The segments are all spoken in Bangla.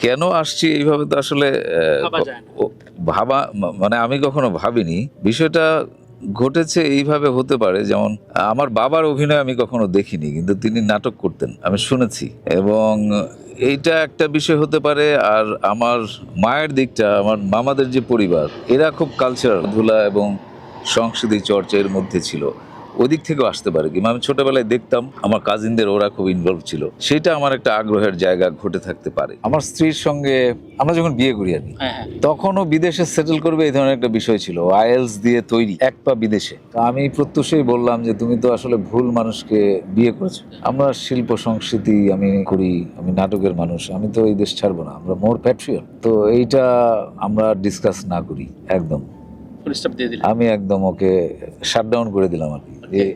কেন আসছি এইভাবে তো আসলে ভাবা যায় না। ভাবা মানে আমি কখনো ভাবিনি বিষয়টা ঘটেছে এইভাবে হতে পারে। যেমন আমার বাবার অভিনয় আমি কখনো দেখিনি, কিন্তু তিনি নাটক করতেন, আমি শুনেছি। এবং এইটা একটা বিষয় হতে পারে। আর আমার মায়ের দিকটা, আমার মামাদের যে পরিবার, এরা খুব কালচারাল, ধুলা এবং সংস্কৃতি চর্চা এর মধ্যে ছিল। ওই দিক থেকেও আসতে পারে। কিংবা আমি ছোটবেলায় দেখতাম আমার কাজিনদের, ওরা খুব ইনভলভ ছিল, সেটা আমার একটা আগ্রহের জায়গা ঘটে থাকতে পারে। আমার স্ত্রীর সঙ্গে আমরা যখন বিয়ে করি আর কি, হ্যাঁ, হ্যাঁ। তখনও বিদেশে সেটেল করবে এই ধরনের একটা বিষয় ছিল। আইএলস দিয়ে তৈরি, এক পা বিদেশে। তো আমি প্রত্যুষই বললাম যে তুমি তো আসলে ভুল মানুষকে বিয়ে করেছো। আমরা শিল্প সংস্কৃতি আমি করি, আমি নাটকের মানুষ, আমি তো এই দেশ ছাড়বো না, আমরা মোর প্যাট্রিয়ট। তো এইটা আমরা ডিসকাস না করি, একদম ফুল স্টপ দিয়ে দিলেন। আমি একদম ওকে শাটডাউন করে দিলাম আর কি।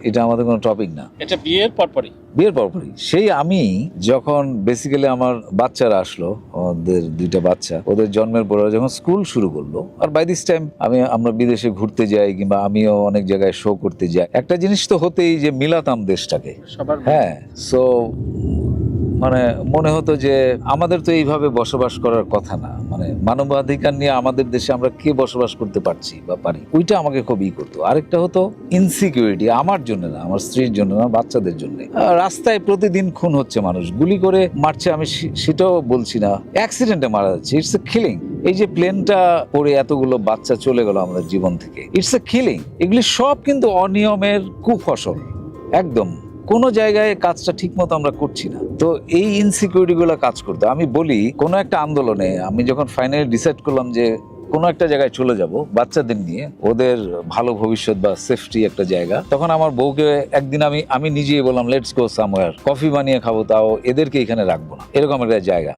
এটা আমাদের কোনো টপিক না। এটা বিয়ের পরপরই। বিয়ের পরপরই সেই আমি যখন বেসিক্যালি আমার বাচ্চারা আসলো, ওদের দুইটা বাচ্চা, ওদের জন্মের পরে যখন স্কুল শুরু করলো, আর বাই দিস টাইম আমরা বিদেশে ঘুরতে যাই কিংবা আমিও অনেক জায়গায় শো করতে যাই, একটা জিনিস তো হতেই যে মিলাতাম দেশটাকে। সবার হ্যাঁ, সো মানে মনে হতো যে আমাদের তো এইভাবে বসবাস করার কথা না, মানে মানবাধিকার নিয়ে আমাদের দেশে আমরা কে বসবাস করতে পারছি বা পারি, ওইটা আমাকে খুবই করতো। আরেকটা হতো ইনসিকিউরিটি, আমার জন্য না, আমার স্ত্রীর জন্য না, বাচ্চাদের জন্য। রাস্তায় প্রতিদিন খুন হচ্ছে, মানুষ গুলি করে মারছে, আমি সেটাও বলছি না, অ্যাক্সিডেন্টে মারা যাচ্ছে, ইটস এ কিলিং। এই যে প্লেনটা পড়ে এতগুলো বাচ্চা চলে গেল আমাদের জীবন থেকে, ইটস এ কিলিং। এগুলি সব কিন্তু অনিয়মের কুফসল। একদম কোনো জায়গায় কাজটা ঠিক মতো আমরা করছি না। তো এই ইনসিকিউরিটি গুলো কাজ করতে, আমি বলি কোনো একটা আন্দোলনে আমি যখন ফাইনালি ডিসাইড করলাম যে কোনো একটা জায়গায় চলে যাব বাচ্চাদের নিয়ে, ওদের ভালো ভবিষ্যৎ বা সেফটি একটা জায়গা, তখন আমার বউকে একদিন আমি নিজেই বললাম লেটস গো সামওয়্যার, কফি বানিয়ে খাবো, তাও এদেরকে এখানে রাখবো না, এরকম একটা জায়গা।